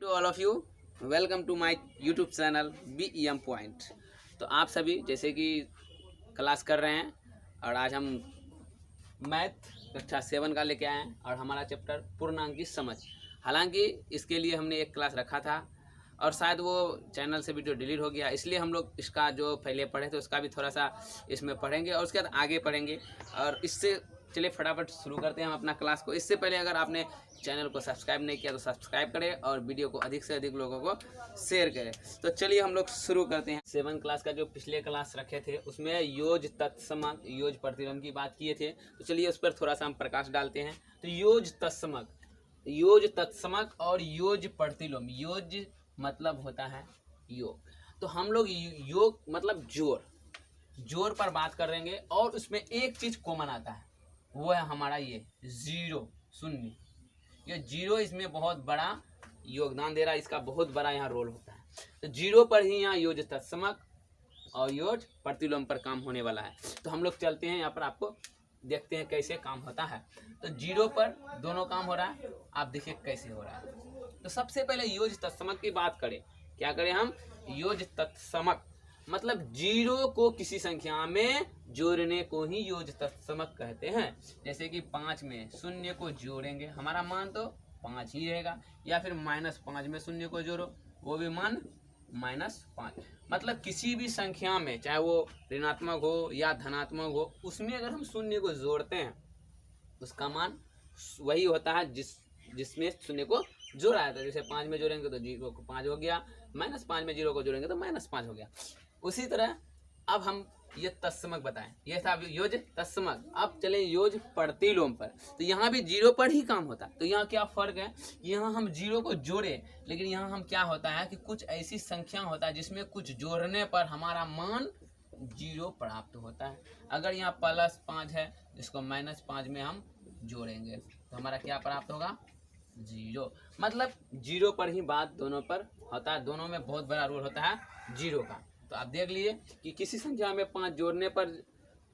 To all of you, welcome to my YouTube channel BEM point. तो आप सभी जैसे कि क्लास कर रहे हैं और आज हम मैथ कक्षा 7 का लेके आए हैं और हमारा चैप्टर पूर्णांक की समझ। हालांकि इसके लिए हमने एक क्लास रखा था और शायद वो चैनल से वीडियो डिलीट हो गया, इसलिए हम लोग इसका जो पहले पढ़े थे उसका भी थोड़ा सा इसमें पढ़ेंगे और उसके बाद आगे पढ़ेंगे। और इससे चलिए फटाफट शुरू करते हैं हम अपना क्लास को। इससे पहले अगर आपने चैनल को सब्सक्राइब नहीं किया तो सब्सक्राइब करें और वीडियो को अधिक से अधिक लोगों को शेयर करें। तो चलिए हम लोग शुरू करते हैं। 7 क्लास का जो पिछले क्लास रखे थे उसमें योज तत्समक योज प्रतिलोम की बात किए थे, तो चलिए उस पर थोड़ा सा हम प्रकाश डालते हैं। तो योज तत्समक और योज प्रतिलोम। योज मतलब होता है योग, तो हम लोग योग मतलब जोड़ पर बात करेंगे और उसमें एक चीज कॉमन आता है, वो है हमारा ये जीरो, शून्य। ये जीरो इसमें बहुत बड़ा योगदान दे रहा है, इसका बहुत बड़ा यहाँ रोल होता है। तो जीरो पर ही यहाँ योज तत्समक और योज प्रतिलोम पर काम होने वाला है। तो हम लोग चलते हैं यहाँ पर, आपको देखते हैं कैसे काम होता है। तो जीरो पर दोनों काम हो रहा है, आप देखिए कैसे हो रहा है। तो सबसे पहले योज तत्समक की बात करें, क्या करें हम? योज तत्समक मतलब जीरो को किसी संख्या में जोड़ने को ही योज तत्समक कहते हैं। जैसे कि 5 में शून्य को जोड़ेंगे, हमारा मान तो 5 ही रहेगा, या फिर -5 में शून्य को जोड़ो, वो भी मान -5। मतलब किसी भी संख्या में, चाहे वो ऋणात्मक हो या धनात्मक हो, उसमें अगर हम शून्य को जोड़ते हैं उसका मान वही होता है जिसमें शून्य को जोड़ा है। तो जैसे 5 में जोड़ेंगे तो 0 को 5 हो गया, -5 में 0 को जोड़ेंगे तो -5 हो गया। उसी तरह अब हम ये तत्समक बताएं, ये था योज तत्समक। अब चले योज प्रतिलोम पर, तो यहाँ भी जीरो पर ही काम होता है। तो यहाँ क्या फर्क है? यहाँ हम जीरो को जोड़े, लेकिन यहाँ हम क्या होता है कि कुछ ऐसी संख्या होता है जिसमें कुछ जोड़ने पर हमारा मान 0 प्राप्त होता है। अगर यहाँ +5 है जिसको -5 में हम जोड़ेंगे तो हमारा क्या प्राप्त होगा? 0। मतलब 0 पर ही बात दोनों पर होता है, दोनों में बहुत बड़ा रोल होता है जीरो का। तो आप देख लिए कि किसी संख्या में 5 जोड़ने पर,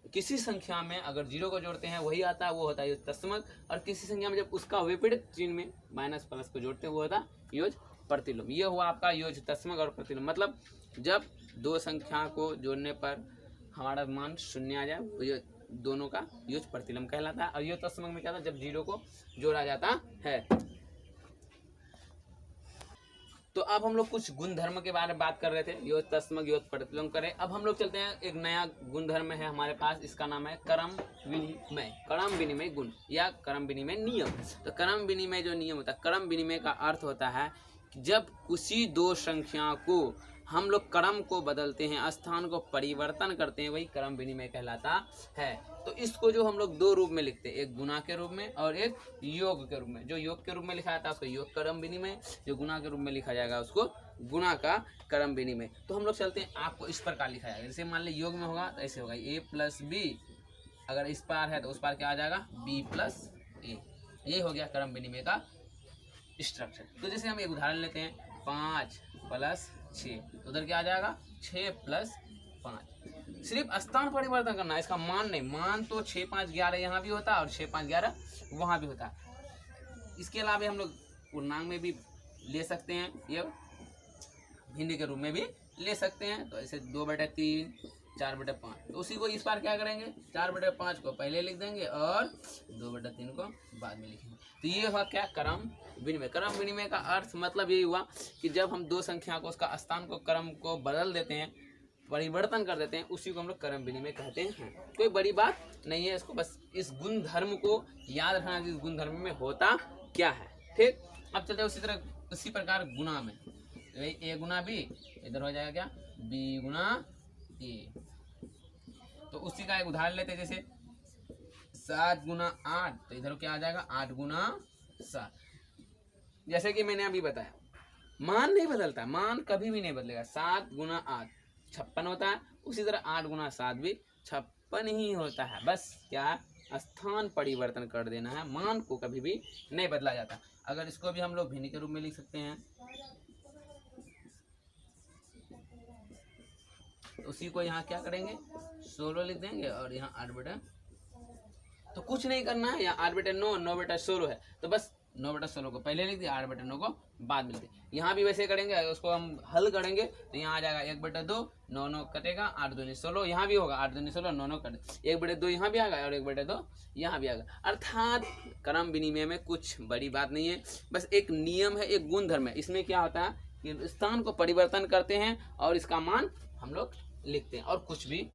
किसी संख्या में अगर 0 को जोड़ते हैं वही आता है, वो होता है योज तत्समक। और किसी संख्या में जब उसका विपरीत चिन्ह में माइनस प्लस को जोड़ते हैं वो होता है योज प्रतिलोम। ये हुआ आपका योज तत्समक और प्रतिलोम। मतलब जब दो संख्या को जोड़ने पर हमारा मान 0 आ जाए, वो दोनों का योज प्रतिलोम कहलाता है। और योज तत्समक में क्या था? जब 0 को जोड़ा जाता है। तो अब हम लोग कुछ गुणधर्म के बारे में बात कर रहे थे, योज तत्समक योज प्रतिलोम करें। अब हम लोग चलते हैं, एक नया गुणधर्म है हमारे पास, इसका नाम है क्रम विनिमय गुण या क्रम विनिमय नियम। तो क्रम विनिमय जो नियम होता है, क्रम विनिमय का अर्थ होता है कि जब किसी दो संख्या को हम लोग क्रम को बदलते हैं, स्थान को परिवर्तन करते हैं, वही क्रम विनिमय कहलाता है। तो इसको जो हम लोग 2 रूप में लिखते हैं, एक गुणा के रूप में और एक योग के रूप में। जो योग के रूप में लिखा जाता है उसको योग क्रम विनिमय, जो गुणा के रूप में लिखा जाएगा उसको गुणा का क्रम विनिमय। तो हम लोग चलते हैं, आपको इस प्रकार लिखा जाएगा। जैसे मान ली योग में होगा तो ऐसे होगा a + b, अगर इस पार है तो उस पार क्या आ जाएगा? b + a। ये हो गया क्रम विनिमय का स्ट्रक्चर। तो जैसे हम एक उदाहरण लेते हैं, 5 + 6, उधर क्या आ जाएगा? 6 + 5। सिर्फ स्थान परिवर्तन करना है, इसका मान नहीं। मान तो 6 5 11 यहाँ भी होता है और 6 5 11 वहाँ भी होता है। इसके अलावा हम लोग पूर्णांक में भी ले सकते हैं, ये भिन्न के रूप में भी ले सकते हैं। तो ऐसे 2/3 4/5। तो उसी को इस बार क्या करेंगे? 4/5 को पहले लिख देंगे और 2/3 को बाद में लिखेंगे। तो ये हुआ क्या? क्रम विनिमय। क्रम विनिमय का अर्थ मतलब यही हुआ कि जब हम दो संख्या को, उसका स्थान को, क्रम को बदल देते हैं, परिवर्तन कर देते हैं, उसी को हम लोग क्रम विनिमय कहते हैं। कोई बड़ी बात नहीं है, इसको बस इस गुण धर्म को याद रखना कि इस गुण धर्म में होता क्या है। ठीक, अब चलते उसी तरह उसी प्रकार गुणा में, a गुना b, इधर हो जाएगा क्या? b Guna a। तो उसी का एक उदाहरण लेते हैं, जैसे 7 × 8, तो इधर क्या आ जाएगा? 8 × 7। जैसे कि मैंने अभी बताया, मान नहीं बदलता, मान कभी भी नहीं बदलेगा। 7 × 8 56 होता है, उसी तरह 8 × 7 भी 56 ही होता है। बस क्या है? स्थान परिवर्तन कर देना है, मान को कभी भी नहीं बदला जाता। अगर इसको भी हम लोग भिन्न के रूप में लिख सकते हैं, उसी को यहाँ क्या करेंगे? 16 लिख देंगे और यहाँ 8/, तो कुछ नहीं करना है। यहाँ 8/9 9/16 है, तो बस 9/16 को पहले लिख दिया, 8/9 को बाद में लिख दिया। यहाँ भी वैसे करेंगे, उसको हम हल करेंगे तो यहाँ आ जाएगा 1/2, 9 कटेगा, 8 दूनी 16, यहाँ भी होगा 8 दूनी 16, 9 कटे, 1/2 यहाँ भी आ गया और 1/2 यहाँ भी आ गया। अर्थात क्रम विनिमय में कुछ बड़ी बात नहीं है, बस एक नियम है, एक गुणधर्म है। इसमें क्या होता है कि स्थान को परिवर्तन करते हैं और इसका मान हम लोग लिखते हैं और कुछ भी।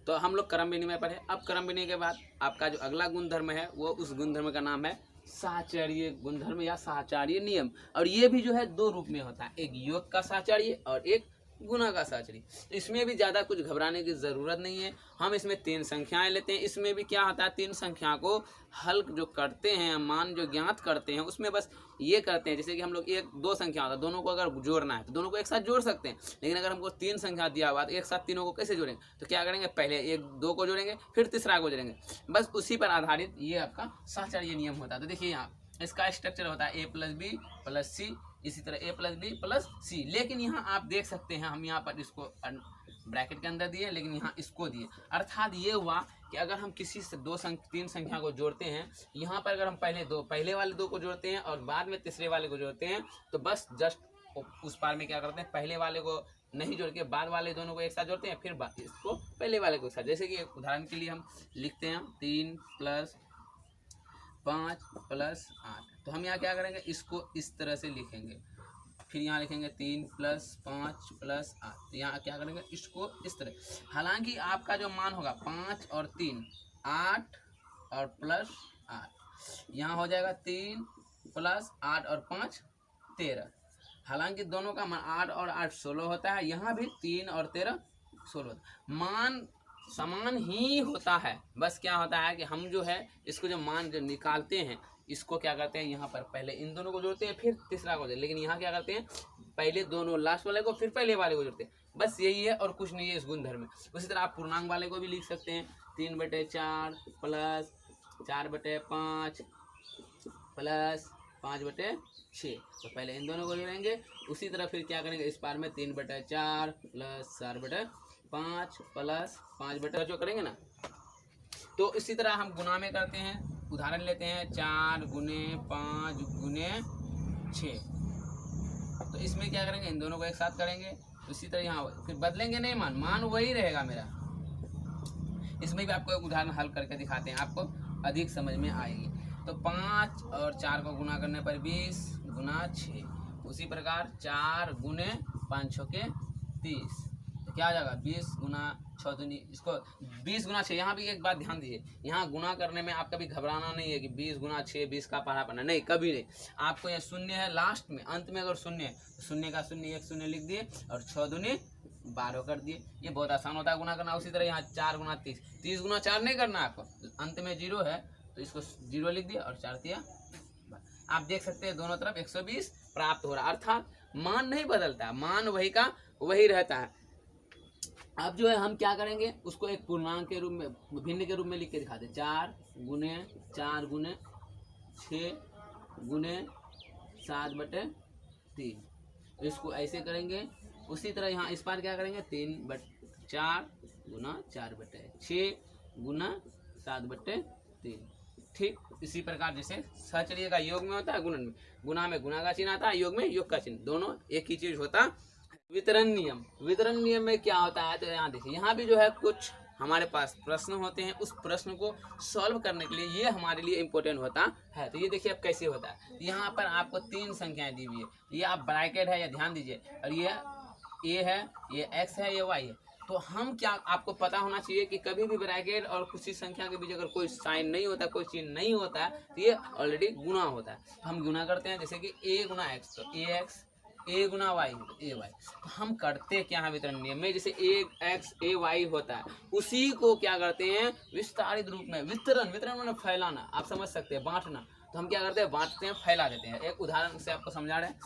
तो हम लोग क्रम विनिमय पर है। अब क्रम विनिमय के बाद आपका जो अगला गुणधर्म है वो उस गुणधर्म का नाम है साहचर्य गुणधर्म या साहचर्य नियम। और ये भी जो है दो रूप में होता है, एक योग का साहचर्य और एक गुना का साहचर्य। तो इसमें भी ज़्यादा कुछ घबराने की ज़रूरत नहीं है। हम इसमें 3 संख्याएं लेते हैं। इसमें भी क्या होता है, 3 संख्या को हल जो करते हैं, मान जो ज्ञात करते हैं, उसमें बस ये करते हैं जैसे कि हम लोग 1-2 संख्या होता है, दोनों को अगर जोड़ना है तो दोनों को एक साथ जोड़ सकते हैं। लेकिन अगर हमको 3 संख्या दिया हुआ तो एक साथ तीनों को कैसे जोड़ेंगे, तो क्या करेंगे, पहले 1-2 को जोड़ेंगे, फिर तीसरा को जोड़ेंगे। बस उसी पर आधारित ये आपका साहचर्य नियम होता है। तो देखिए यहाँ इसका स्ट्रक्चर होता है a + b + c, इसी तरह a + b + c। लेकिन यहाँ आप देख सकते हैं, हम यहाँ पर इसको ब्रैकेट के अंदर दिए, लेकिन यहाँ इसको दिए। अर्थात ये हुआ कि अगर हम किसी से 3 संख्या को जोड़ते हैं, यहाँ पर अगर हम पहले वाले 2 को जोड़ते हैं और बाद में तीसरे वाले को जोड़ते हैं, तो बस जस्ट उस पार में क्या करते हैं, पहले वाले को नहीं जोड़ के बाद वाले दोनों को एक साथ जोड़ते हैं, फिर इसको पहले वाले को एक साथ। जैसे कि उदाहरण के लिए हम लिखते हैं 3 + 5 + 8। तो हम यहाँ क्या करेंगे, इसको इस तरह से लिखेंगे, फिर यहाँ लिखेंगे 3 + 5 + 8। तो यहाँ क्या करेंगे, इसको इस तरह। हालांकि आपका जो मान होगा 5 और 3 8 और + 8, यहाँ हो जाएगा 3 + 8 और 5 13। हालांकि दोनों का मान 8 और 8 16 होता है, यहाँ भी 3 और 13 16 होता है। मान समान ही होता है, बस क्या होता है कि हम जो है इसको जो मान जो निकालते हैं, इसको क्या करते हैं, यहाँ पर पहले इन दोनों को जोड़ते हैं, फिर तीसरा को जोड़ते हैं। लेकिन यहाँ क्या करते हैं, पहले दोनों लास्ट वाले को फिर पहले वाले को जोड़ते हैं। बस यही है और कुछ नहीं है इस गुणधर्म में। उसी तरह आप पूर्णांक वाले को भी लिख सकते हैं, 3/4 + 4/5 + 5/6। तो पहले इन दोनों को जोड़ेंगे, उसी तरह फिर क्या करेंगे, इस पार में 3/4 + 4/5 + 5/, जो करेंगे ना। तो इसी तरह हम गुना में करते हैं। उदाहरण लेते हैं 4 × 5 × 6। तो इसमें क्या करेंगे, इन दोनों को एक साथ करेंगे। इसी तरह यहाँ फिर बदलेंगे नहीं, मान वही रहेगा मेरा। इसमें भी आपको एक उदाहरण हल करके दिखाते हैं, आपको अधिक समझ में आएगी। तो 5 और 4 को गुना करने पर 20 × 6। उसी प्रकार 4 × 5 × 6 = 30। तो क्या आ जाएगा, 20 × 6 दूनी, इसको 20 × 6। यहाँ भी एक बात ध्यान दीजिए, यहाँ गुना करने में आप कभी घबराना नहीं है कि 20 × 6 20 का पढ़ा पढ़ना, नहीं, कभी नहीं। आपको यह शून्य है लास्ट में, अंत में अगर शून्य है तो शून्य का शून्य 1 शून्य लिख दिए और 6 दूनी 12 कर दिए। ये बहुत आसान होता है गुना करना। उसी तरह यहाँ 4 × 30, 30 × 4 नहीं करना है आपको, अंत में 0 है तो इसको 0 लिख दिया और 4 दिया। आप देख सकते हैं दोनों तरफ 120 प्राप्त हो रहा है। अर्थात मान नहीं बदलता, मान वही का वही रहता है। अब जो है हम क्या करेंगे, उसको एक पूर्णांक के रूप में, भिन्न के रूप में लिख के दिखाते हैं। 4 × 4 × 6 × 7/3। तो इसको ऐसे करेंगे। उसी तरह यहाँ इस बार क्या करेंगे, 3/4 × 4/6 × 7/3। ठीक इसी प्रकार जैसे सहचर्य का योग में होता है, गुणन में, गुना में गुना का चिन्ह आता है, योग में योग का चिन्ह, दोनों एक ही चीज होता। वितरण नियम, वितरण नियम में क्या होता है, तो यहाँ देखिए, यहाँ भी जो है कुछ हमारे पास प्रश्न होते हैं। उस प्रश्न को सॉल्व करने के लिए ये हमारे लिए इम्पोर्टेंट होता है। तो ये देखिए अब कैसे होता है। यहाँ पर आपको 3 संख्याएं दी हुई है, ये आप ब्रैकेट है, या ध्यान दीजिए, और ये ए है, ये एक्स है, ये वाई है। तो हम क्या, आपको पता होना चाहिए कि कभी भी ब्रैकेट और किसी संख्या के बीच अगर कोई साइन नहीं होता, कोई चिन्ह नहीं होता है, तो ये ऑलरेडी गुना होता है। तो हम गुना करते हैं, जैसे कि a × x, तो ax, a × y, तो ay। तो हम करते क्या है वितरण नियम में, जैसे ax ay होता है, उसी को क्या करते हैं विस्तारित रूप में, वितरण, वितरण मतलब फैलाना, आप समझ सकते हैं, बांटना। तो हम क्या करते हैं, बांटते हैं, फैला देते हैं। एक उदाहरण से आपको समझा रहे हैं।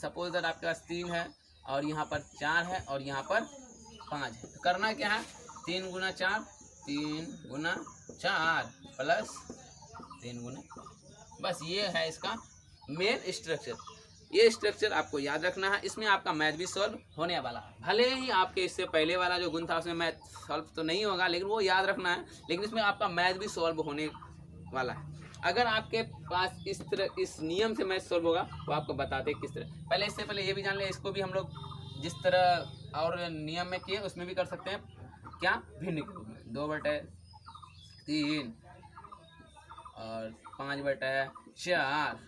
सपोज दैट आपके पास 3 है और यहाँ पर 4 है और यहाँ पर 5 है। तो करना क्या है, 3 × 4 3 × 4 + 3 × 4। बस ये है इसका मेन स्ट्रक्चर। ये स्ट्रक्चर आपको याद रखना है। इसमें आपका मैथ भी सॉल्व होने वाला है। भले ही आपके इससे पहले वाला जो गुण था उसमें मैथ सॉल्व तो नहीं होगा, लेकिन वो याद रखना है। लेकिन इसमें आपका मैथ भी सॉल्व होने वाला है। अगर आपके पास इस तरह इस नियम से मैथ सॉल्व होगा तो आपको बताते हैं किस तरह। पहले इससे पहले ये भी जान ले, इसको भी हम लोग जिस तरह और नियम में किए उसमें भी कर सकते हैं, क्या भिन्न के रूप में। 2/3 और 5/4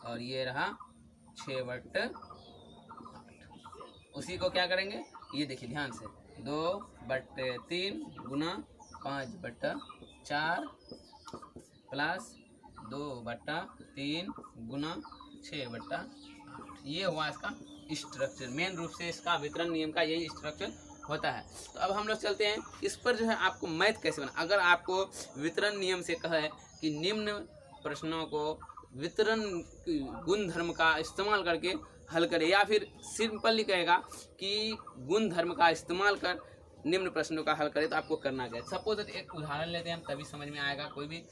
और ये रहा 6/8। उसी को क्या करेंगे, ये देखिए ध्यान से, 2/3 गुना 5/4 प्लस 2/3 गुना 6/8। ये हुआ इसका स्ट्रक्चर। मेन रूप से इसका वितरण नियम का यही स्ट्रक्चर होता है। तो अब हम लोग चलते हैं इस पर जो है आपको मैथ कैसे बना। अगर आपको वितरण नियम से कहे कि निम्न प्रश्नों को वितरण गुणधर्म का इस्तेमाल करके हल करें, या फिर सिंपली कहेगा कि गुणधर्म का इस्तेमाल कर निम्न प्रश्नों का हल करें, तो आपको करना क्या है। सपोज एक उदाहरण लेते हैं हम, तभी समझ में आएगा। कोई भी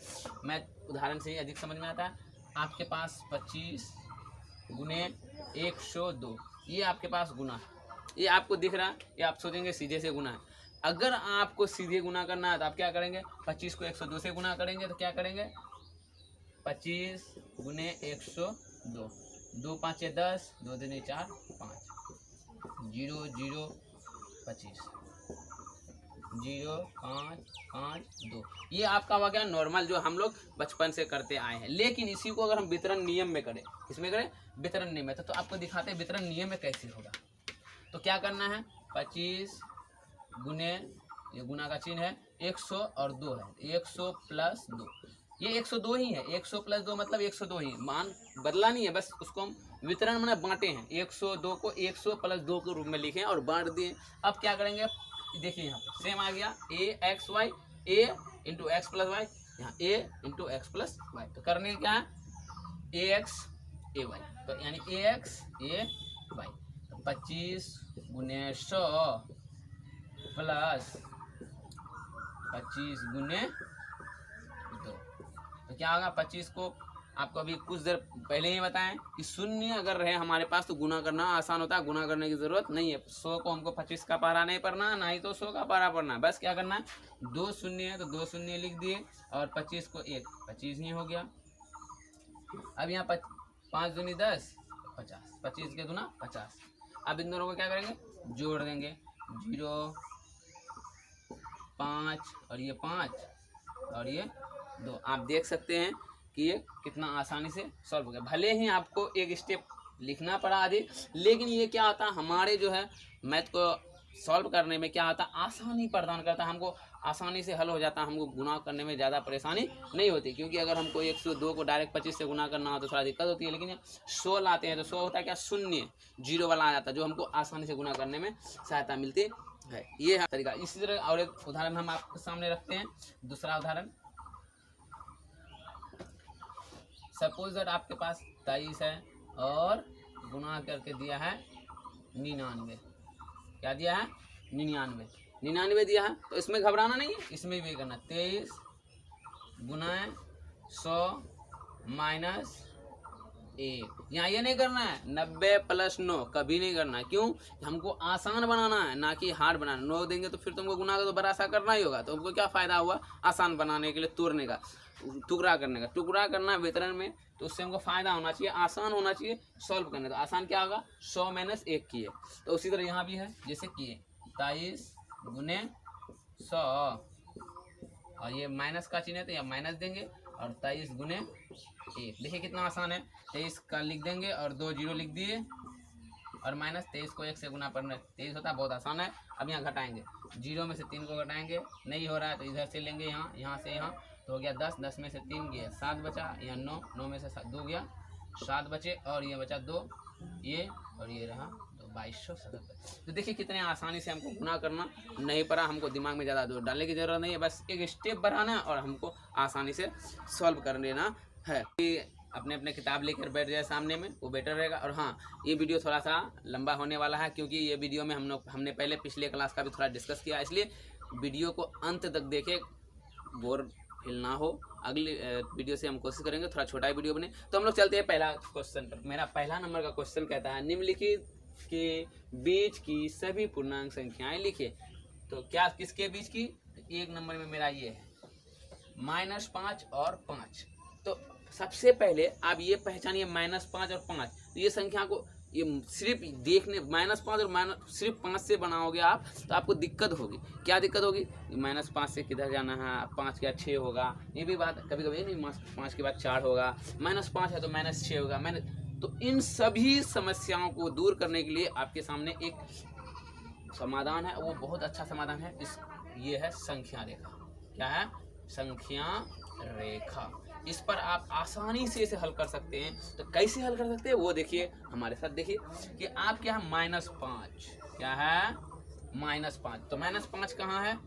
मैथ उदाहरण से ही अधिक समझ में आता है। आपके पास 25 गुने 102, ये आपके पास गुना है, ये आपको दिख रहा है, ये आप सोचेंगे सीधे से गुना है। अगर आपको सीधे गुना करना है तो आप क्या करेंगे, 25 को 102 से गुना करेंगे। तो क्या करेंगे, 25 गुने 102, 2 5 10, 2 दूनी 4 5, 0 0 25, 0 5 5 2। ये आपका हो गया नॉर्मल, जो हम लोग बचपन से करते आए हैं। लेकिन इसी को अगर हम वितरण नियम में करें, इसमें करें वितरण नियम में, तो आपको दिखाते हैं वितरण नियम में कैसे होगा। तो क्या करना है, 25 गुने, ये गुना का चिन्ह है, 100 और 2 है, 100 प्लस 2, ये 102 ही है। 100 प्लस 2 मतलब 102 ही, मान बदला नहीं है, बस उसको हम वितरण में बांटे हैं। 102 को 100 प्लस 2 के रूप में लिखे और बांट दिए। अब क्या करेंगे, देखिए यहाँ पर सेम आ गया, ए एक्स वाई, ए इंटू एक्स प्लस वाई, यहाँ ए इंटू एक्स प्लस वाई। तो करने क्या है, ए एक्स ए वाई, तो यानी ए एक्स ए वाई। 25 गुने 100 प्लस 25 गुने 2, तो क्या होगा, 25 को आपको अभी कुछ देर पहले ही बताएं कि शून्य अगर रहे हमारे पास तो गुना करना आसान होता है, गुना करने की जरूरत नहीं है। 100 को हमको 25 का पारा नहीं पढ़ना, ना ही तो 100 का पारा पढ़ना है। बस क्या करना है, 2 शून्य है तो 2 शून्य लिख दिए, और 25 को 1, 25 ही हो गया। अब यहाँ 5 दूनी 10, 50, 25 के दूना 50। अब इन दोनों को क्या करेंगे, जोड़ देंगे, 0 5 और ये 5 और ये 2। आप देख सकते हैं कि ये कितना आसानी से सॉल्व हो गया। भले ही आपको एक स्टेप लिखना पड़ा आदि, लेकिन ये क्या होता है, हमारे जो है मैथ को सॉल्व करने में क्या होता है, आसानी प्रदान करता है। हमको आसानी से हल हो जाता है, हमको गुना करने में ज़्यादा परेशानी नहीं होती। क्योंकि अगर हमको 102 को डायरेक्ट 25 से गुना करना हो तो थोड़ा दिक्कत होती है। लेकिन 100 लाते हैं तो 100 होता है क्या, शून्य, जीरो वाला आ जाता है, जो हमको आसानी से गुना करने में सहायता मिलती है। ये है तरीका। इसी तरह और एक उदाहरण हम आपके सामने रखते हैं। दूसरा उदाहरण, सपोज दैट आपके पास 23 है और गुना करके दिया है 99। क्या दिया है, 99 दिया है। तो इसमें घबराना नहीं है, इसमें भी करना, 23 गुना 100 माइनस 1। यहाँ ये नहीं करना है 90 प्लस 9, कभी नहीं करना है। क्यों, हमको आसान बनाना है, ना कि हार्ड बनाना। 9 देंगे तो फिर तुमको गुना का तो बड़ा सा करना ही होगा, तो हमको क्या फ़ायदा हुआ आसान बनाने के लिए, तोड़ने का, टुकड़ा करने का। टुकड़ा करना वितरण में, तो उससे हमको फ़ायदा होना चाहिए, आसान होना चाहिए सॉल्व करने। तो आसान क्या होगा, 100 माइनस 1 किए। तो उसी तरह यहाँ भी है, जैसे किए 23 गुने 100, और ये माइनस का चिन्ह है तो यहाँ माइनस देंगे, और 23 गुने 1। देखिए कितना आसान है, 23 का लिख देंगे और 2 जीरो लिख दिए, और माइनस 23 को 1 से गुना करना 23 होता है, बहुत आसान है। अब यहाँ घटाएंगे, 0 में से 3 को घटाएंगे, नहीं हो रहा है तो इधर से लेंगे, यहाँ से यहाँ, तो हो गया 10, 10 में से 3 गया 7 बचा, यहाँ 9, 9 में से 2 गया 7 बचे, और ये बचा 2, ये और ये रहा 2270। तो देखिए कितने आसानी से हमको गुना करना नहीं पड़ा, हमको दिमाग में ज़्यादा जोर डालने की ज़रूरत नहीं है, बस एक स्टेप बढ़ाना और हमको आसानी से सॉल्व कर लेना है। अपने अपने किताब लेकर बैठ जाए सामने में, वो बेटर रहेगा। और हाँ, ये वीडियो थोड़ा सा लंबा होने वाला है, क्योंकि ये वीडियो में हमने पहले पिछले क्लास का भी थोड़ा डिस्कस किया, इसलिए वीडियो को अंत तक देखें, बोर फील ना हो। अगली वीडियो से हम कोशिश करेंगे थोड़ा छोटा ही वीडियो बने। तो हम लोग चलते हैं पहला क्वेश्चन पर। मेरा पहला नंबर का क्वेश्चन कहता है, निम्नलिखित के बीच की सभी पूर्णांक संख्याएं लिखिए। तो क्या किसके बीच की, एक नंबर में मेरा ये है, -5 और 5। तो सबसे पहले आप ये पहचानिए -5 और 5। तो ये संख्या को ये सिर्फ देखने -5 और सिर्फ 5 से बनाओगे आप तो आपको दिक्कत होगी। क्या दिक्कत होगी? -5 से किधर जाना है, 5 के बाद 6 होगा, ये भी बात कभी कभी नहीं, 5 के बाद 4 होगा, -5 है तो -6 होगा। तो इन सभी समस्याओं को दूर करने के लिए आपके सामने एक समाधान है, वो बहुत अच्छा समाधान है। ये है संख्या रेखा। क्या है? संख्या रेखा। इस पर आप आसानी से इसे हल कर सकते हैं। तो कैसे हल कर सकते हैं वो देखिए, हमारे साथ देखिए कि आप क्या है -5, क्या है -5। तो -5 कहाँ है?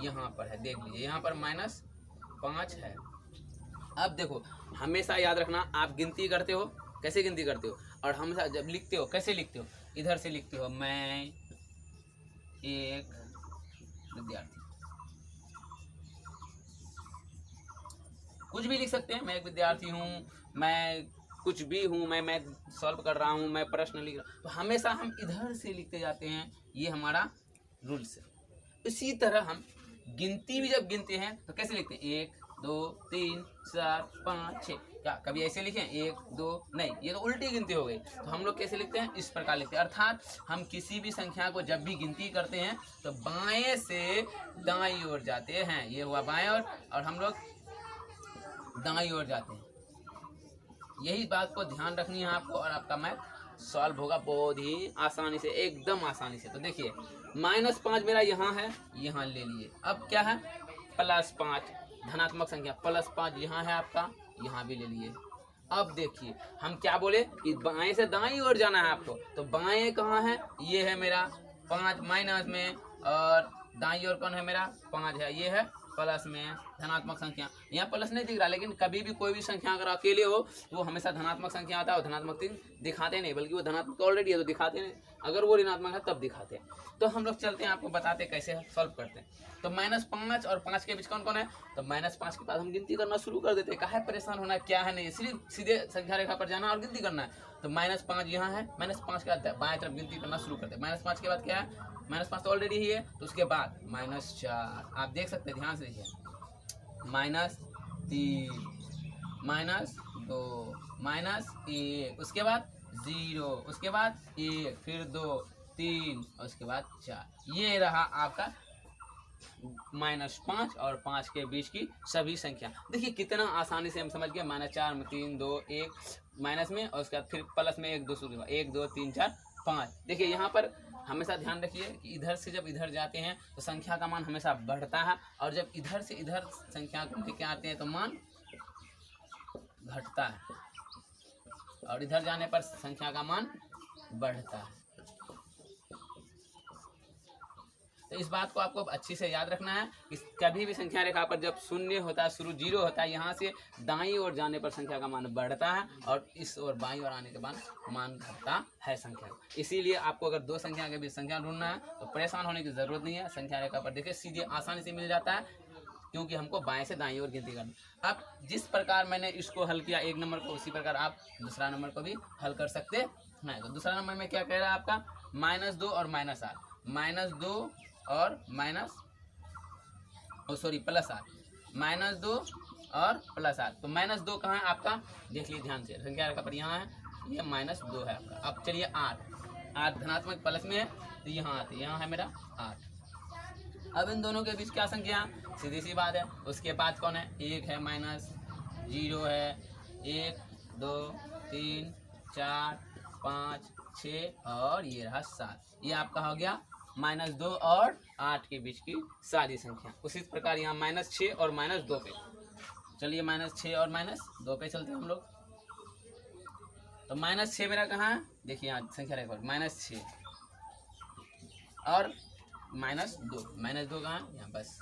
यहाँ पर है, देख लीजिए यहाँ पर -5 है। अब देखो, हमेशा याद रखना, आप गिनती करते हो, कैसे गिनती करते हो? और हमेशा जब लिखते हो कैसे लिखते हो? इधर से लिखते हो, मैं एक विद्यार्थी, कुछ भी लिख सकते हैं, मैं एक विद्यार्थी हूँ, मैं कुछ भी हूँ, मैं सॉल्व कर रहा हूँ, मैं प्रश्न लिख रहा हूँ। तो हमेशा हम इधर से लिखते जाते हैं, ये हमारा रूल्स है। इसी तरह हम गिनती भी जब गिनते हैं तो कैसे लिखते हैं? 1 2 3 4 5 6। क्या कभी ऐसे लिखें 1 2? नहीं, ये तो उल्टी गिनती हो गई। तो हम लोग कैसे लिखते हैं? इस प्रकार लिखते हैं। अर्थात हम किसी भी संख्या को जब भी गिनती करते हैं तो बाएं से दाईं ओर जाते हैं। ये हुआ बाएं ओर, और हम लोग दाईं ओर जाते हैं। यही बात को ध्यान रखनी है आपको, और आपका मैथ सॉल्व होगा बहुत ही आसानी से, एकदम आसानी से। तो देखिए -5 मेरा यहाँ है, यहाँ ले लिए। अब क्या है? +5, धनात्मक संख्या +5 यहाँ है आपका, यहाँ भी ले लिए। अब देखिए हम क्या बोले कि बाएं से दाईं ओर जाना है आपको। तो बाएं कहाँ है? ये है मेरा 5 माइनस में, और दाईं ओर कौन है मेरा? 5 है। ये है प्लस में, धनात्मक संख्या। यहाँ प्लस नहीं दिख रहा, लेकिन कभी भी कोई भी संख्या अगर अकेले हो वो हमेशा धनात्मक संख्या आता है, और धनात्मक 3 दिखाते नहीं, बल्कि वो धनात्मक ऑलरेडी है तो दिखाते नहीं। अगर वो ऋणात्मक है तब दिखाते हैं। तो हम लोग चलते हैं, आपको बताते हैं कैसे सॉल्व करते हैं। तो -5 और 5 के बीच कौन कौन है? तो -5 के बाद हम गिनती करना शुरू कर देते हैं। काहे परेशान होना, क्या है नहीं, सिर्फ सीधे संख्या रेखा पर जाना और गिनती करना है। तो -5 यहाँ है, -5 के बाद बाएं तरफ गिनती करना शुरू करते हैं। -5 के बाद क्या है? -5 तो ऑलरेडी ही है, तो उसके बाद -4। आप देख सकते हैं, ध्यान से देखिए, -3 -2 -1, उसके बाद 0, उसके बाद 1, फिर 2 3, और उसके बाद 4। ये रहा आपका -5 और 5 के बीच की सभी संख्या। देखिए कितना आसानी से हम समझ गए। -4 में 3 2 1 माइनस में, और उसके बाद फिर प्लस में 1 2 शुरू 1 2 3 4 5। देखिए यहाँ पर हमेशा ध्यान रखिए कि इधर से जब इधर जाते हैं तो संख्या का मान हमेशा बढ़ता है, और जब इधर से इधर संख्या को लेके आते हैं तो मान घटता है, और इधर जाने पर संख्या का मान बढ़ता है। तो इस बात को आपको अच्छी से याद रखना है कि कभी भी संख्या रेखा पर जब शून्य होता है, शुरू 0 होता है, यहाँ से दाईं ओर जाने पर संख्या का मान बढ़ता है, और इस ओर बाईं ओर आने के बाद मान घटता है संख्या। इसीलिए आपको अगर दो संख्या के बीच संख्या ढूंढना है तो परेशान होने की जरूरत नहीं है। संख्या रेखा पर देखिए सीधे आसानी से मिल जाता है, क्योंकि हमको बाएं से दाईं ओर गिनती करनी। अब जिस प्रकार मैंने इसको हल किया एक नंबर को, उसी प्रकार आप दूसरा नंबर को भी हल कर सकते हैं। तो दूसरा नंबर में क्या कह रहा है आपका? -2 और -8, -2 और +8, -2 और +8। तो -2 कहाँ है आपका? देख लीजिए ध्यान से, संख्या रेखा पर यहाँ है, ये -2 है आपका। अब चलिए 8 धनात्मक प्लस में है, तो यहाँ आते, यहाँ है मेरा 8। अब इन दोनों के बीच क्या संख्या? सीधी सी बात है। उसके बाद कौन है? 1 है, -0 है, 1 2 3 4 5 6, और ये रहा 7। ये आपका हो गया -2 और 8 के बीच की सारी संख्या। उसी प्रकार यहाँ -6 और -2 पे, चलिए -6 और -2 पे चलते हैं हम लोग। तो -6 मेरा कहाँ है? देखिए यहाँ संख्या रेखा -6 और -2 कहाँ है? यहाँ बस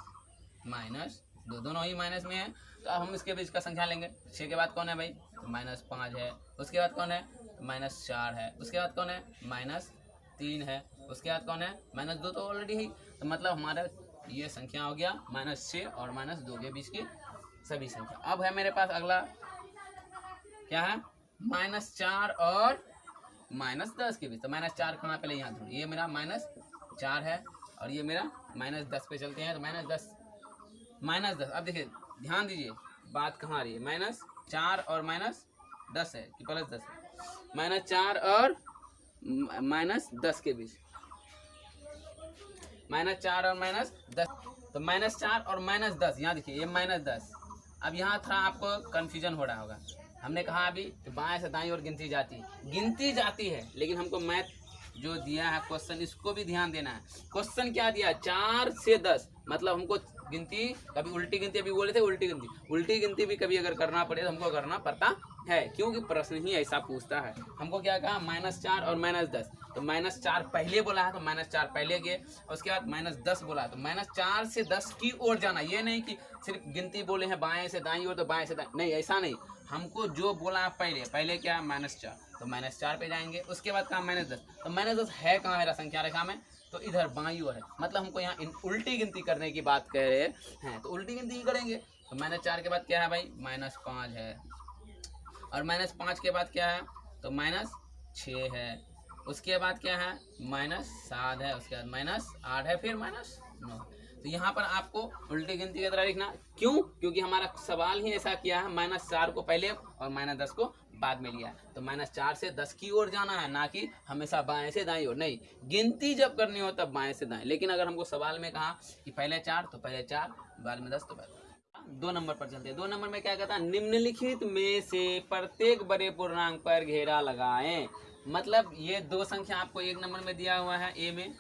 -2, दोनों ही माइनस में है। तो अब हम इसके बीच का संख्या लेंगे। 6 के बाद कौन है भाई? -5 है। उसके बाद कौन है? -4 है। उसके बाद कौन है? -3 है। उसके बाद कौन है? -2 तो ऑलरेडी है। तो मतलब हमारा ये संख्या हो गया -6 और -2 के बीच की सभी संख्या। अब है मेरे पास अगला क्या है? -4 और -10 के बीच। तो -4 कहाँ पे ले? यहाँ ढूंढ। ये मेरा -4 है, और ये मेरा -10 पे चलते हैं। तो -10 अब देखिए ध्यान दीजिए बात कहाँ आ रही है, -4 और -10 है कि +10 है, -4 और -10 के बीच, -4 और -10, तो -4 और -10, यहाँ देखिए ये -10। अब यहाँ थोड़ा आपको कन्फ्यूजन हो रहा होगा। हमने कहा अभी कि बाएं से दाईं ओर गिनती जाती है, लेकिन हमको मैथ जो दिया है क्वेश्चन, इसको भी ध्यान देना है। क्वेश्चन क्या दिया, 4 से 10, मतलब हमको गिनती, कभी उल्टी गिनती, अभी बोले थे उल्टी गिनती भी कभी अगर करना पड़े तो हमको करना पड़ता है, क्योंकि प्रश्न ही ऐसा पूछता है। हमको क्या कहा, -4 और -10, तो -4 पहले बोला है तो -4 पहले गए, उसके बाद -10 बोला है तो -4 से 10 की ओर जाना। ये नहीं कि सिर्फ गिनती बोले हैं बाएं से दाईं ओर तो बाएं से दाएं, नहीं, ऐसा नहीं। हमको जो बोला है पहले क्या है, -4, तो -4 पे जाएंगे। उसके बाद कहा -10, तो -10 है कहाँ मेरा संख्या रेखा में, तो इधर बाईं ओर है। मतलब हमको यहाँ उल्टी गिनती करने की बात कह रहे हैं, तो उल्टी गिनती ही करेंगे। तो -4 के बाद क्या है भाई, -5 है, और -5 के बाद क्या है, तो -6 है, उसके बाद क्या है, -7 है, उसके बाद -8 है, फिर -9। तो यहाँ पर आपको उल्टी गिनती की तरह लिखना, क्यों, क्योंकि हमारा सवाल ही ऐसा किया है, -4 को पहले और -10 को बाद में लिया। तो -4 से 10 की ओर जाना है, ना कि हमेशा बाएं से दाईं ओर। नहीं, गिनती जब करनी हो तब बाएं से दाएं, लेकिन अगर हमको सवाल में कहा कि पहले 4 तो पहले 4, बाद में 10 तो बाद 2 नंबर पर चलते हैं। 2 नंबर में क्या कहता है, निम्नलिखित में से प्रत्येक बड़े पूर्णांक पर घेरा लगाएं। मतलब ये 2 संख्या आपको 1 नंबर में दिया हुआ है, ए में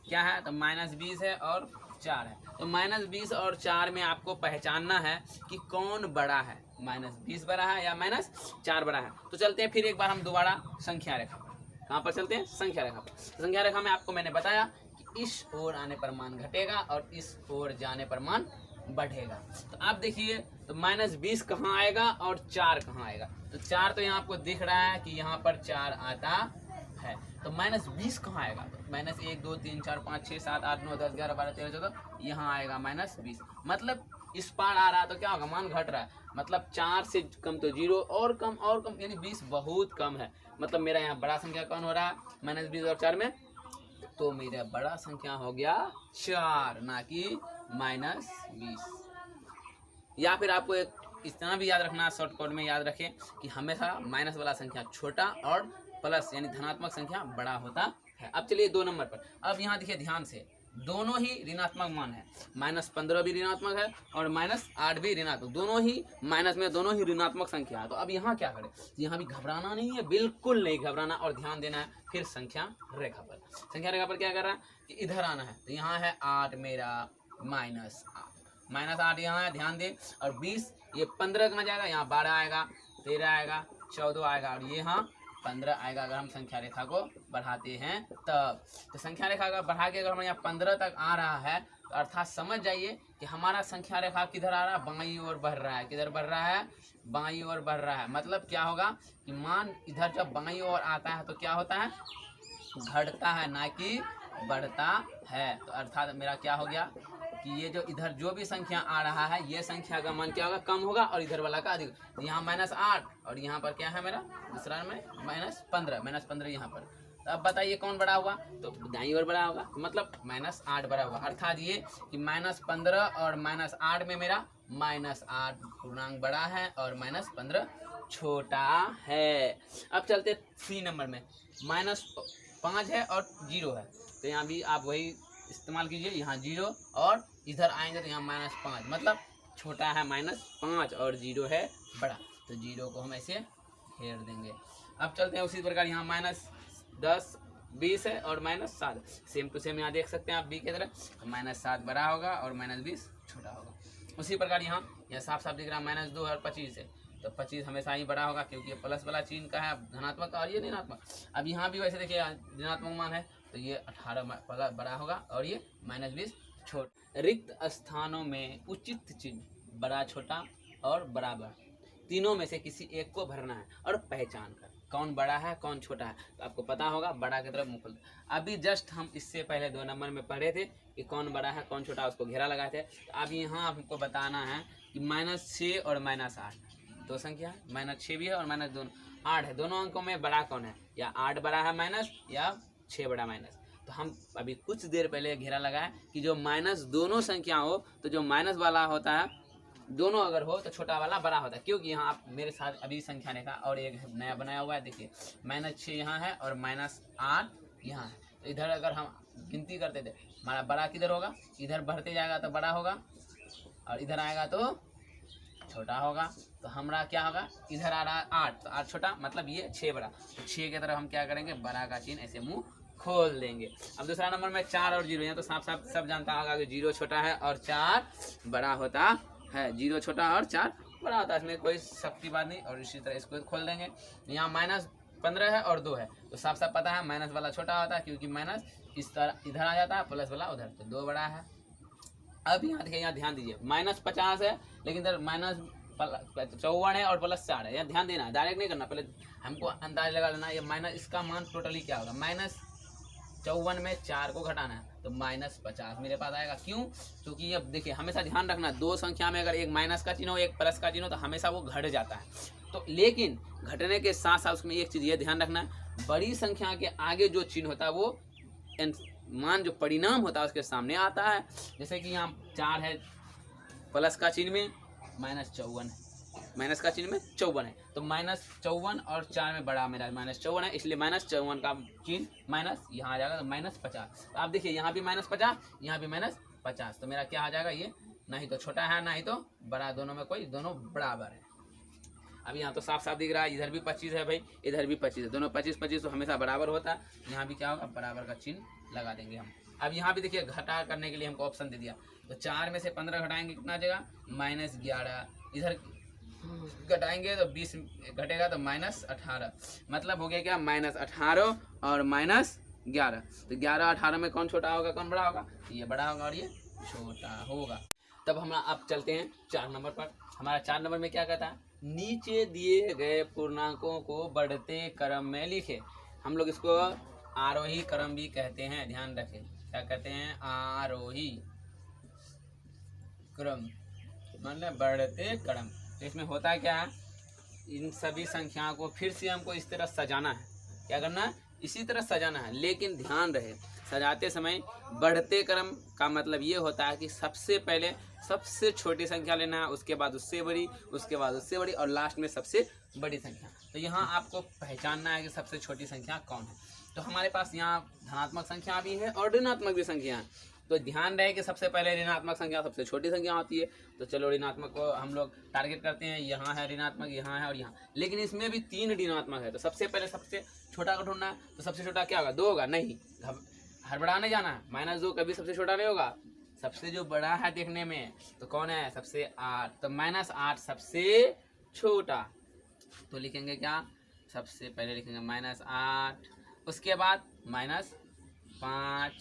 क्या है, तो -20 है और 4 है। तो -20 और 4 में आपको पहचानना है कि कौन बड़ा है, -20 बड़ा है या -4 बड़ा है। तो चलते हैं फिर एक बार हम दोबारा संख्या रेखा पर। कहाँ पर चलते हैं, संख्या रेखा पर। संख्या रेखा में आपको मैंने बताया कि इस ओर आने पर मान घटेगा और इस ओर जाने पर मान बढ़ेगा। तो आप देखिए, तो -20 कहाँ आएगा और 4 कहाँ आएगा। तो 4 तो यहाँ आपको दिख रहा है कि यहाँ पर 4 आता है, तो -20 कहाँ आएगा, तो -1 2 3 4 5 6 7 8 9 10 11 12 13 14, यहाँ आएगा -20। मतलब इस पार आ रहा है तो क्या होगा, मान घट रहा है, मतलब 4 से कम तो 0, और कम, यानी 20 बहुत कम है। मतलब मेरा यहाँ बड़ा संख्या कौन हो रहा है, -20 और 4 में, तो मेरा बड़ा संख्या हो गया 4, ना कि -20। या फिर आपको एक इतना भी याद रखना, शॉर्टकट में याद रखें कि हमेशा माइनस वाला संख्या छोटा और प्लस यानी धनात्मक संख्या बड़ा होता है। अब चलिए 2 नंबर पर। अब यहाँ देखिए ध्यान से, दोनों ही ऋणात्मक मान है, -15 भी ऋणात्मक है और -8 भी ऋणात्मक, दोनों ही माइनस में, दोनों ही ऋणात्मक संख्या है। तो अब यहाँ क्या करें, यहाँ भी घबराना नहीं है, बिल्कुल नहीं घबराना, और ध्यान देना है फिर संख्या रेखा पर। संख्या रेखा पर क्या कर रहा है कि इधर आना है, तो यहाँ है 8 मेरा, -8 यहाँ है, ध्यान दे, और 20, ये 15 कहाँ जाएगा, यहाँ 12 आएगा, 13 आएगा, 14 आएगा, और ये यहाँ 15 आएगा। अगर हम संख्या रेखा को बढ़ाते हैं तब, तो संख्या रेखा का बढ़ा के अगर हम यहाँ 15 तक आ रहा है, तो अर्थात समझ जाइए कि हमारा संख्या रेखा किधर आ रहा है, बाईं ओर बढ़ रहा है। किधर बढ़ रहा है, बाईं ओर बढ़ रहा है। मतलब क्या होगा कि मान इधर जब बाईं ओर आता है तो क्या होता है, घटता है, ना कि बढ़ता है। तो अर्थात मेरा क्या हो गया कि ये जो इधर जो भी संख्या आ रहा है, ये संख्या का मान क्या होगा, कम होगा, और इधर वाला का अधिक। तो यहाँ -8 और यहाँ पर क्या है मेरा दूसरा में -15 यहाँ पर। तो अब बताइए कौन बड़ा हुआ, तो दाईं ओर बड़ा होगा, मतलब -8 बड़ा हुआ। अर्थात ये कि -15 और -8 में मेरा -8 पूर्णांक बड़ा है और -15 छोटा है। अब चलते 3 नंबर में, -5 है और 0 है, तो यहाँ भी आप वही इस्तेमाल कीजिए, यहाँ 0 और इधर आएंगे तो यहाँ -5, मतलब छोटा है -5 और 0 है बड़ा, तो 0 को हम ऐसे घेर देंगे। अब चलते हैं उसी प्रकार, यहाँ -10 20 है और -7, सेम टू सेम यहाँ देख सकते हैं आप बी की तरह, तो -7 बड़ा होगा और -20 छोटा होगा। उसी प्रकार यहाँ साफ साफ दिख रहा है -2 और 25 है, तो 25 हमेशा ही बड़ा होगा, क्योंकि ये प्लस वाला चिन्ह का है, धनात्मक का, और ये ऋणात्मक। अब यहाँ भी वैसे देखिए ऋणात्मक मान है, तो ये 18 बड़ा होगा और ये -20 छोटा। रिक्त स्थानों में उचित चिन्ह बड़ा, छोटा और बराबर, तीनों में से किसी एक को भरना है और पहचान कर कौन बड़ा है कौन छोटा है। तो आपको पता होगा बड़ा की तरफ मुँह खोल। अभी जस्ट हम इससे पहले 2 नंबर में पढ़े थे कि कौन बड़ा है कौन छोटा, उसको घेरा लगाए थे। तो अब यहाँ हमको बताना है कि -6 और -8 दो संख्या है, -6 भी है और -8 है, दोनों अंकों में बड़ा कौन है, या 8 बड़ा है माइनस या 6 बड़ा माइनस। तो हम अभी कुछ देर पहले घेरा लगाए कि जो माइनस दोनों संख्या हो, तो जो माइनस वाला होता है दोनों अगर हो तो छोटा वाला बड़ा होता है, क्योंकि यहाँ आप मेरे साथ अभी संख्या रेखा और एक नया बनाया हुआ है, देखिए -6 यहाँ है और -8 यहाँ है। तो इधर अगर हम गिनती करते थे, हमारा बड़ा किधर होगा, इधर बढ़ते जाएगा तो बड़ा होगा और इधर आएगा तो छोटा होगा। तो हमारा क्या होगा, इधर आ रहा है 8 तो 8 छोटा, मतलब ये 6 बड़ा। तो 6 की तरफ हम क्या करेंगे, बड़ा का चिन्ह ऐसे मुंह खोल देंगे। अब दूसरा नंबर में 4 और 0 है, तो साफ साफ सब जानता होगा कि 0 छोटा है और 4 बड़ा होता है। 0 छोटा और 4 बड़ा होता है, इसमें कोई शक की बात नहीं। और इसी तरह इसको खोल देंगे। यहाँ -15 है और 2 है, तो साफ साफ पता है माइनस वाला छोटा होता है, क्योंकि माइनस इस तरह इधर आ जाता है, प्लस वाला उधर, तो 2 बड़ा है। अब यहाँ देखिए, यहाँ ध्यान दीजिए, -50 है लेकिन इधर -54 है और +4 है। यहाँ ध्यान देना है, डायरेक्ट नहीं करना, पहले हमको अंदाज लगा लेना ये माइनस, इसका मान टोटली क्या होगा। -54 में 4 को घटाना है तो -50 मेरे पास आएगा। क्यों, क्योंकि अब देखिए हमेशा ध्यान रखना, दो संख्या में अगर एक माइनस का चिन्ह हो एक प्लस का चिन्ह हो तो हमेशा वो घट जाता है। तो लेकिन घटने के साथ साथ उसमें एक चीज़ ये ध्यान रखना है, बड़ी संख्या के आगे जो चिन्ह होता है वो मान जो परिणाम होता है उसके सामने आता है। जैसे कि यहाँ 4 है, प्लस का चिन्ह में -54 है, माइनस का चिन्ह में 54 है, तो -54 और 4 में बड़ा मेरा -54 है, इसलिए -54 का चिन्ह माइनस यहाँ आ जाएगा तो -50। तो आप देखिए यहाँ भी -50, यहाँ भी -50, तो मेरा क्या आ जाएगा, ये नहीं तो छोटा है नहीं तो बड़ा, दोनों में कोई, दोनों बराबर है। अब यहाँ तो साफ साफ दिख रहा है, इधर भी 25 है भाई, इधर भी 25 है, दोनों 25-25 तो हमेशा बराबर होता है। यहाँ भी क्या होगा, बराबर का चिन्ह लगा देंगे हम। अब यहाँ भी देखिए घटा करने के लिए हमको ऑप्शन दे दिया, तो 4 में से 15 घटाएंगे कितना जगह, -11, इधर घटाएंगे तो 20 घटेगा तो -18, मतलब हो गया क्या, -18 और -11। तो 11-18 में कौन छोटा होगा कौन बड़ा होगा, ये बड़ा होगा और ये छोटा होगा। तब हम अब चलते हैं 4 नंबर पर। हमारा 4 नंबर में क्या कहता है, नीचे दिए गए पूर्णांकों को बढ़ते क्रम में लिखे। हम लोग इसको आरोही क्रम भी कहते हैं, ध्यान रखें, क्या कहते हैं, आरोही क्रम मतलब बढ़ते क्रम। तो इसमें होता क्या है, इन सभी संख्याओं को फिर से हमको इस तरह सजाना है, क्या करना है, इसी तरह सजाना है। लेकिन ध्यान रहे, सजाते समय बढ़ते क्रम का मतलब ये होता है कि सबसे पहले सबसे छोटी संख्या लेना है, उसके बाद उससे बड़ी, उसके बाद उससे बड़ी और लास्ट में सबसे बड़ी संख्या। तो यहाँ आपको पहचानना है कि सबसे छोटी संख्या कौन है। तो हमारे पास यहाँ धनात्मक संख्या भी है और ऋणात्मक भी संख्या है। तो ध्यान रहे कि सबसे पहले ऋणात्मक संख्या सबसे छोटी संख्या होती है। तो चलो ऋणात्मक को हम लोग टारगेट करते हैं, यहाँ है ऋणात्मक, यहाँ है और यहाँ, लेकिन इसमें भी 3 ऋणात्मक है। तो सबसे पहले सबसे छोटा को ढूंढना है। तो सबसे छोटा क्या होगा, 2 होगा, नहीं हड़बड़ाने जाना है, -2 कभी सबसे छोटा नहीं होगा। सबसे जो बड़ा है देखने में तो कौन है, सबसे 8, तो -8 सबसे छोटा। तो लिखेंगे क्या, सबसे पहले लिखेंगे -8, उसके बाद -5,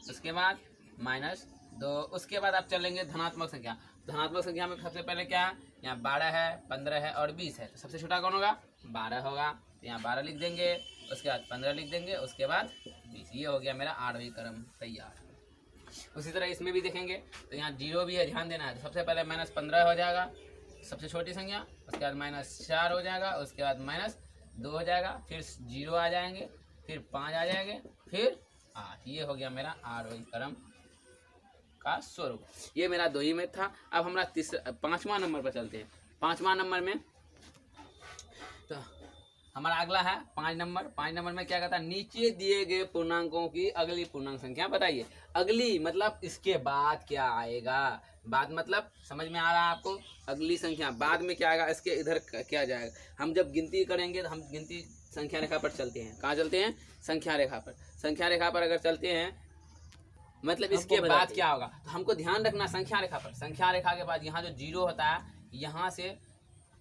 उसके बाद -2, उसके बाद आप चलेंगे धनात्मक संख्या। धनात्मक संख्या में सबसे पहले क्या है, यहाँ 12 है, 15 है और 20 है। तो सबसे छोटा कौन होगा, 12 होगा, तो यहाँ 12 लिख देंगे, उसके बाद 15 लिख देंगे, उसके बाद 20। ये हो गया मेरा आठवीं क्रम तैयार। उसी तरह इसमें भी देखेंगे तो यहाँ 0 भी है, ध्यान देना है। तो सबसे पहले -15 हो जाएगा सबसे छोटी संख्या, उसके बाद -4 हो जाएगा, उसके बाद -2 हो जाएगा, फिर 0 आ जाएंगे, फिर 5 आ जाएंगे, फिर 8। ये हो गया मेरा आठवीं क्रम का स्वरूप। ये मेरा 2 ही में था। अब हमारा 5वां नंबर पर चलते हैं। 5वां नंबर में तो हमारा अगला है 5 नंबर। 5 नंबर में क्या कहता है, नीचे दिए गए पूर्णांकों की अगली पूर्णांक संख्या बताइए। अगली मतलब इसके बाद क्या आएगा, बाद मतलब समझ में आ रहा है आपको, अगली संख्या बाद में क्या आएगा, इसके इधर क्या जाएगा। हम जब गिनती करेंगे तो हम गिनती संख्या रेखा पर चलते हैं। कहाँ चलते हैं, संख्या रेखा पर। संख्या रेखा पर अगर चलते हैं मतलब इसके बाद क्या होगा, तो हमको ध्यान रखना संख्या रेखा पर। संख्या रेखा के बाद यहाँ जो 0 होता है, यहाँ से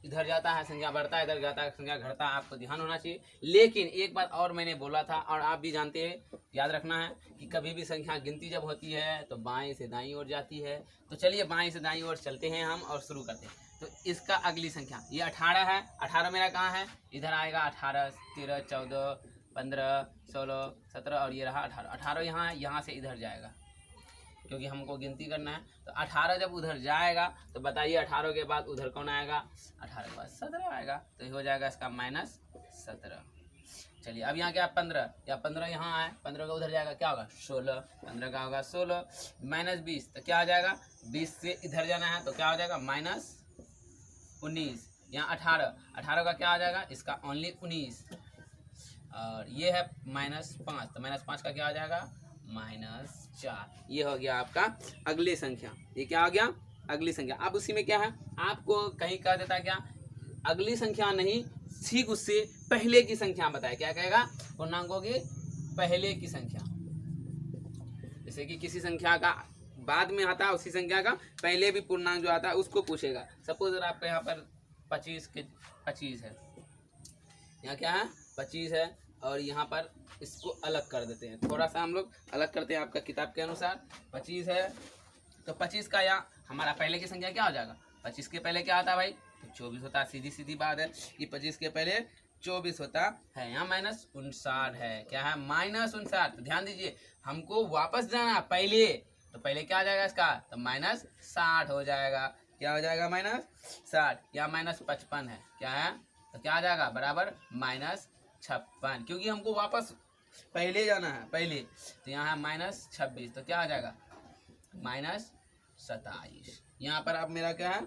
इधर जाता है संख्या बढ़ता है, इधर जाता है संख्या घटता है, आपको ध्यान होना चाहिए। लेकिन एक बात और मैंने बोला था और आप भी जानते हैं, याद रखना है कि कभी भी संख्या गिनती जब होती है तो बाएं से दाईं ओर जाती है। तो चलिए बाएं से दाईं ओर चलते हैं हम और शुरू करते हैं। तो इसका अगली संख्या ये 18 है। 18 मेरा कहाँ है, इधर आएगा 18, 13, 14, 15, 16, 17 और ये रहा 18। 18 यहाँ है, यहाँ से इधर जाएगा क्योंकि हमको गिनती करना है। तो 18 जब उधर जाएगा तो बताइए 18 के बाद उधर कौन आएगा, 18 के बाद 17 आएगा। तो हो जाएगा इसका -17। चलिए अब यहाँ क्या 15, या 15 यहाँ आए, 15 का उधर जाएगा क्या होगा 16, 15 का होगा 16 माइनस 20 तो क्या हो जाएगा 20 से इधर जाना है तो क्या हो जाएगा माइनस 19, यहाँ 18, 18 का क्या आ जाएगा इसका ओनली 19, और ये है माइनस 5 तो माइनस 5 का क्या आ जाएगा -4। ये हो गया आपका अगली संख्या। ये क्या हो गया अगली संख्या। अब उसी में क्या है आपको कहीं कह देता क्या अगली संख्या नहीं, ठीक उससे पहले की संख्या बताए। क्या कहेगा पूर्णांकों की पहले की संख्या। जैसे कि किसी संख्या का बाद में आता है उसी संख्या का पहले भी पूर्णांक जो आता है उसको पूछेगा। सपोज अगर आपका यहाँ पर 25 है, यहाँ क्या है 25 है, और यहाँ पर इसको अलग कर देते हैं, थोड़ा सा हम लोग अलग करते हैं आपका किताब के अनुसार। 25 है तो 25 का यहाँ हमारा पहले की संख्या क्या हो जाएगा 25 के पहले क्या आता है भाई तो 24 होता है। सीधी सीधी बात है कि 25 के पहले 24 होता है। यहाँ -59 है, क्या है -59। तो ध्यान दीजिए हमको वापस जाना पहले, तो पहले क्या आ जाएगा इसका तो -60 हो जाएगा। क्या हो जाएगा -60, या -55 है, क्या है तो क्या आ जाएगा बराबर -56, क्योंकि हमको वापस पहले जाना है पहले। तो यहाँ है -26 तो क्या आ जाएगा -27। यहाँ पर अब मेरा क्या है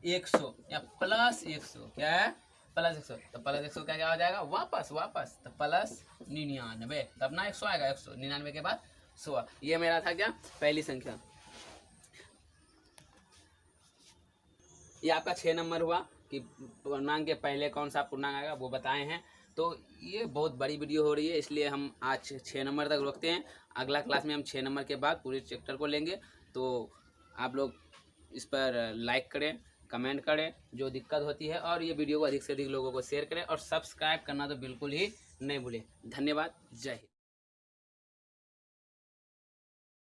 100 या +100, क्या है +100, तो +100 का क्या हो जाएगा वापस तो +99, तब ना 100 आएगा, 199 के बाद 100। ये मेरा था क्या पहली संख्या। ये आपका 6 नंबर हुआ कि पूर्णांक के पहले कौन सा पूर्णांक आएगा वो बताए हैं। तो ये बहुत बड़ी वीडियो हो रही है इसलिए हम आज 6 नंबर तक रोकते हैं। अगला क्लास में हम 6 नंबर के बाद पूरे चैप्टर को लेंगे। तो आप लोग इस पर लाइक करें, कमेंट करें जो दिक्कत होती है, और ये वीडियो को अधिक से अधिक लोगों को शेयर करें, और सब्सक्राइब करना तो बिल्कुल ही नहीं भूलें। धन्यवाद, जय हिंद।